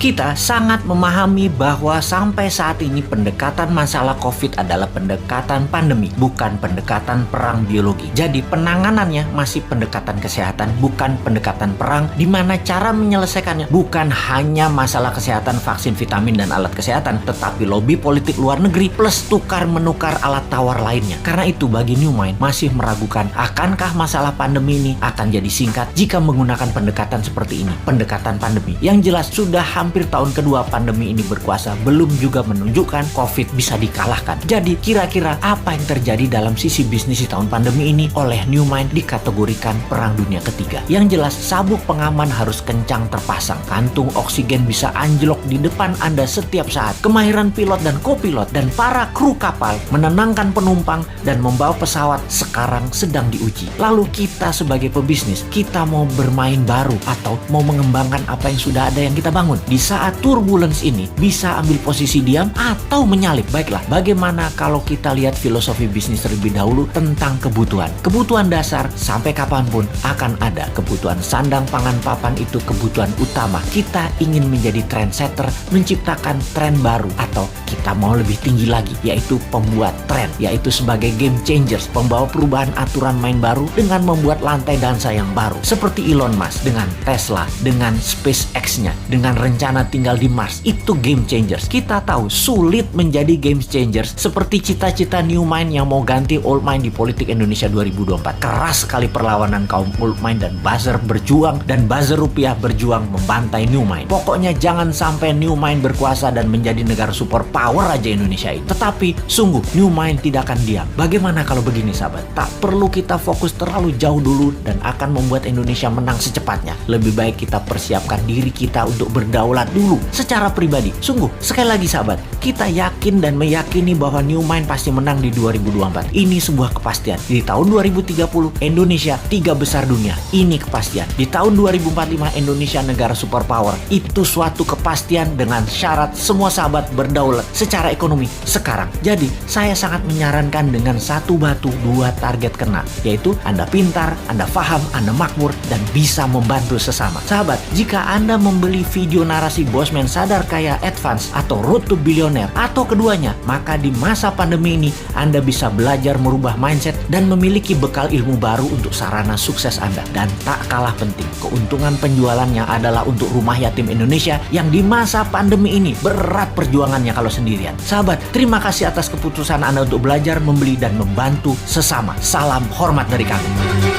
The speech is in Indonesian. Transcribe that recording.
Kita sangat memahami bahwa sampai saat ini pendekatan masalah COVID adalah pendekatan pandemi, bukan pendekatan perang biologi. Jadi penanganannya masih pendekatan kesehatan, bukan pendekatan perang, di mana cara menyelesaikannya bukan hanya masalah kesehatan, vaksin, vitamin, dan alat kesehatan, tetapi lobby politik luar negeri plus tukar-menukar alat tawar lainnya. Karena itu bagi New Mind masih meragukan akankah masalah pandemi ini akan jadi singkat jika menggunakan pendekatan seperti ini, pendekatan pandemi. Yang jelas sudah hampir tahun kedua pandemi ini berkuasa, belum juga menunjukkan COVID bisa dikalahkan. Jadi kira-kira apa yang terjadi dalam sisi bisnis di tahun pandemi ini oleh New Mind dikategorikan perang dunia ketiga. Yang jelas sabuk pengaman harus kencang terpasang, kantung oksigen bisa anjlok di depan Anda setiap saat, kemahiran pilot dan kopilot dan para kru kapal menenangkan penumpang dan membawa pesawat sekarang sedang diuji. Lalu kita sebagai pebisnis, kita mau bermain baru atau mau mengembangkan apa yang sudah ada yang kita bangun? Di saat turbulence ini bisa ambil posisi diam atau menyalip. Baiklah, bagaimana kalau kita lihat filosofi bisnis terlebih dahulu tentang kebutuhan. Kebutuhan dasar sampai kapanpun akan ada. Kebutuhan sandang, pangan, papan itu kebutuhan utama. Kita ingin menjadi trendsetter, menciptakan tren baru, atau kita mau lebih tinggi lagi, yaitu pembuat tren, yaitu sebagai game changers, pembawa perubahan aturan main baru dengan membuat lantai dansa yang baru. Seperti Elon Musk dengan Tesla, dengan SpaceX-nya, dengan rencana tinggal di Mars. Itu game changers. Kita tahu sulit menjadi game changers seperti cita-cita New Mind yang mau ganti Old Mind di politik Indonesia 2024. Keras sekali perlawanan kaum Old Mind dan buzzer berjuang, dan buzzer rupiah berjuang membantai New Mind. Pokoknya jangan sampai New Mind berkuasa dan menjadi negara superpower aja Indonesia ini. Tetapi sungguh New Mind tidak akan diam. Bagaimana kalau begini sahabat? Tak perlu kita fokus terlalu jauh dulu dan akan membuat Indonesia menang secepatnya. Lebih baik kita persiapkan diri kita untuk berdaulat dulu secara pribadi. Sungguh, sekali lagi sahabat, kita yakin dan meyakini bahwa New Mind pasti menang di 2024. Ini sebuah kepastian. Di tahun 2030 Indonesia 3 besar dunia. Ini kepastian. Di tahun 2045 Indonesia negara superpower. Itu suatu kepastian dengan syarat semua sahabat berdaulat secara ekonomi sekarang. Jadi, saya sangat menyarankan dengan satu batu dua target kena, yaitu Anda pintar, Anda paham, Anda makmur, dan bisa membantu sesama. Sahabat, jika Anda membeli video narasi Bosman Sadar Kaya Advance atau Road to Billionaire atau keduanya, maka di masa pandemi ini Anda bisa belajar merubah mindset dan memiliki bekal ilmu baru untuk sarana sukses Anda. Dan tak kalah penting, keuntungan penjualannya adalah untuk rumah yatim Indonesia yang di masa pandemi ini berat perjuangannya kalau sendirian. Sahabat, terima kasih atas keputusan Anda untuk belajar, membeli, dan membantu sesama. Salam hormat dari kami.